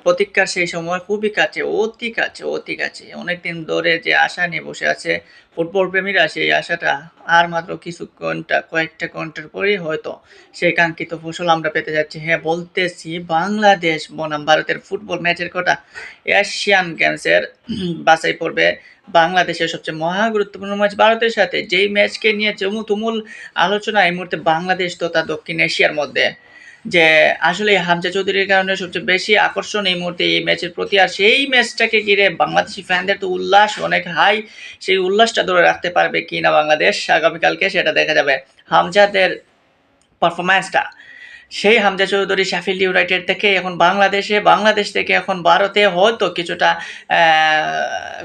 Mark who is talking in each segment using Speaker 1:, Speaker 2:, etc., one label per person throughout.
Speaker 1: প্রতীক্ষার সেই সময় খুবই কাছে, অতি কাছে, অতি কাছে। অনেকদিন ধরে যে আশা নিয়ে বসে আছে ফুটবল প্রেমীরা, সেই আশাটা আর মাত্র কয়েকটা ঘন্টার পরেই হয়তো সেই কাঙ্ক্ষিত ফসল আমরা পেতে যাচ্ছি। হ্যাঁ, বলতেছি বাংলাদেশ বনাম ভারতের ফুটবল ম্যাচের কথা। এশিয়ান গেমসের বাছাই পর্বে বাংলাদেশের সবচেয়ে মহা গুরুত্বপূর্ণ ম্যাচ ভারতের সাথে, যেই ম্যাচকে নিয়ে তুমুল আলোচনা এই মুহূর্তে বাংলাদেশ তথা দক্ষিণ এশিয়ার মধ্যে। যে আসলে হামজা চৌধুরীর কারণে সবচেয়ে বেশি আকর্ষণ এই মুহূর্তে এই ম্যাচের প্রতি। আর সেই ম্যাচটাকে ঘিরে বাংলাদেশি ফ্যানদের তো উল্লাস অনেক হাই। সেই উল্লাসটা ধরে রাখতে পারবে কি না বাংলাদেশ আগামীকালকে, সেটা দেখা যাবে। হামজাদের পারফরম্যান্সটা, সেই হামজা চৌধুরী শাফিল্ড ইউনাইটেড থেকে এখন বাংলাদেশ থেকে এখন ভারতে হয়তো কিছুটা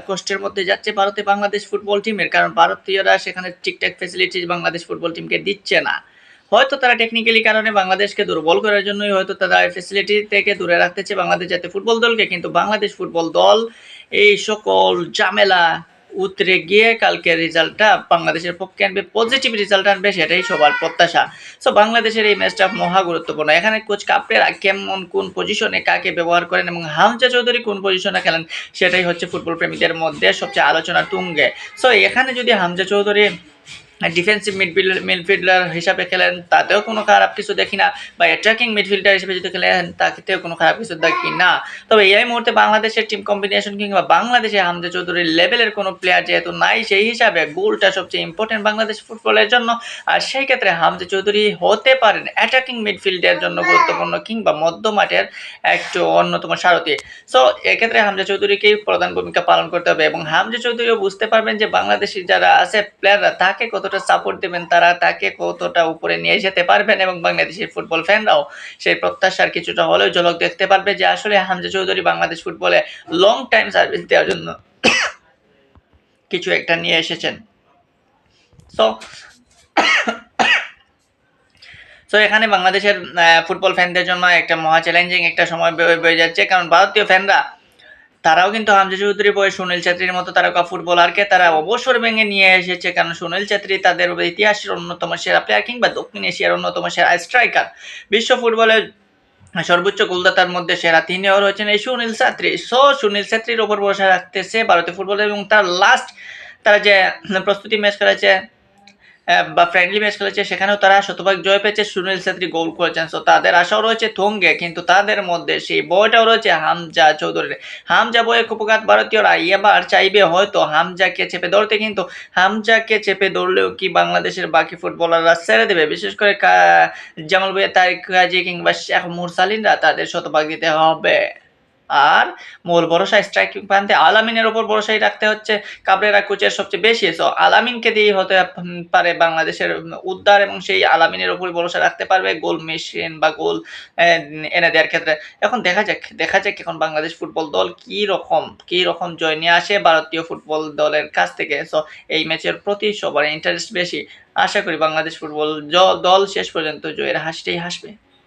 Speaker 1: কষ্টের মধ্যে যাচ্ছে ভারতে বাংলাদেশ ফুটবল টিমের, কারণ ভারতীয়রা সেখানে ঠিকঠাক ফেসিলিটিস বাংলাদেশ ফুটবল টিমকে দিচ্ছে না। হয়তো তারা টেকনিক্যালি কারণে বাংলাদেশকে দুর্বল করার জন্যই হয়তো তারা ফেসিলিটি থেকে দূরে রাখতেছে বাংলাদেশ জাতীয় ফুটবল দলকে, কিন্তু বাংলাদেশ ফুটবল দল এই সকল ঝামেলা উতরে গিয়ে কালকে রেজাল্টটা বাংলাদেশের পক্ষে আনবে, পজিটিভ রেজাল্ট আনবে, সেটাই সবার প্রত্যাশা। সো বাংলাদেশের এই ম্যাচটা মহা গুরুত্বপূর্ণ। এখানে কোচ কাপড়েরা কেমন কোন পজিশনে কাকে ব্যবহার করেন এবং হামজা চৌধুরী কোন পজিশনে খেলেন, সেটাই হচ্ছে ফুটবল প্রেমীদের মধ্যে সবচেয়ে আলোচনার তুঙ্গে। সো এখানে যদি হামজা চৌধুরী ডিফেন্সিভ মিডফিল্ডার হিসাবে খেলেন, তাতেও কোনো খারাপ কিছু দেখি না, বা অ্যাটাকিং মিডফিল্ডার হিসেবে যদি খেলেন তাতেও কোনো খারাপ কিছু দেখি না। তবে এই মুহূর্তে বাংলাদেশের টিম কম্বিনেশন কিংবা বাংলাদেশে হামজা চৌধুরীর লেভেলের কোনো প্লেয়ার যেহেতু নাই, সেই হিসাবে গোলটা সবচেয়ে ইম্পর্টেন্ট বাংলাদেশ ফুটবলের জন্য। আর সেই ক্ষেত্রে হামজা চৌধুরী হতে পারেন অ্যাটাকিং মিডফিল্ডের জন্য গুরুত্বপূর্ণ কিংবা মধ্যমাঠের একটু অন্যতম সারথি। সো এক্ষেত্রে হামজা চৌধুরীকেই প্রধান ভূমিকা পালন করতে হবে, এবং হামজা চৌধুরীও বুঝতে পারবেন যে বাংলাদেশি যারা আছে প্লেয়াররা তাকে কতটা সাপোর্ট দেবেন, তারা তাকে কতটা উপরে নিয়ে যেতে পারবেন, এবং বাংলাদেশের ফুটবল ফ্যানরাও সেই প্রত্যাশার কিছুটা হলেও ঝলক দেখতে পারবে যে আসলে হামজা চৌধুরী বাংলাদেশ ফুটবলে লং টাইম সার্ভিস দেওয়ার জন্য কিছু একটা নিয়ে এসেছেন। সো সো এখানে বাংলাদেশের ফুটবল ফ্যানদের জন্য একটা মহা চ্যালেঞ্জিং একটা সময় বয়ে যাচ্ছে, কারণ ভারতীয় ফ্যানরা তারাও কিন্তু হামজা চৌধুরী বয়ে সুনীল ছেত্রীর মতো তারকা ফুটবলারকে তারা অবসর ভেঙে নিয়ে এসেছে, কারণ সুনীল ছেত্রী তাদের ইতিহাসের অন্যতম সেরা প্লেয়ার কিংবা দক্ষিণ এশিয়ার অন্যতম সেরা স্ট্রাইকার। বিশ্ব ফুটবলের সর্বোচ্চ গোলদাতার মধ্যে সেরা তিনিও রয়েছেন এই সুনীল ছেত্রী। সো সুনীল ছেত্রীর ওপর ভরসা রাখতেছে ভারতীয় ফুটবল, এবং তারা যে প্রস্তুতি ম্যাচ খেলেছে বা ফ্রেন্ডলি ম্যাচ খেলেছে, সেখানেও তারা শতভাগ জয় পেয়েছে, সুনীল ছেত্রী গোল করেছেন। সো তাদের আশাও রয়েছে থঙ্গে, কিন্তু তাদের মধ্যে সেই বয়টাও রয়েছে হামজা চৌধুরীর। হামজা বয়ে কুপঘাত ভারতীয়রা এবার চাইবে হয়তো হামজাকে চেপে ধরতে, কিন্তু হামজাকে চেপে ধরলেও কি বাংলাদেশের বাকি ফুটবলাররা ছেড়ে দেবে? বিশেষ করে জামাল ভাইয়া, তারিক কাজী কিংবা শেখ মুরসালিনরা, তাদের শতভাগ দিতে হবে। আর মূল ভরসা স্ট্রাইকিং প্রান্তে আলামিনের ওপর ভরসাই রাখতে হচ্ছে কাবরেরা কোচের সবচেয়ে বেশি। সো আলামিনকে দিয়েই হতে পারে বাংলাদেশের উদ্ধার, এবং সেই আলামিনের ওপরই ভরসা রাখতে পারবে গোল মেশিন বা গোল এনে দেওয়ার ক্ষেত্রে। এখন দেখা যাক এখন বাংলাদেশ ফুটবল দল কি রকম জয় নিয়ে আসে ভারতীয় ফুটবল দলের কাছ থেকে। সো এই ম্যাচের প্রতি সবার ইন্টারেস্ট বেশি। আশা করি বাংলাদেশ ফুটবল দল শেষ পর্যন্ত জয়ের হাসিটাই হাসবে।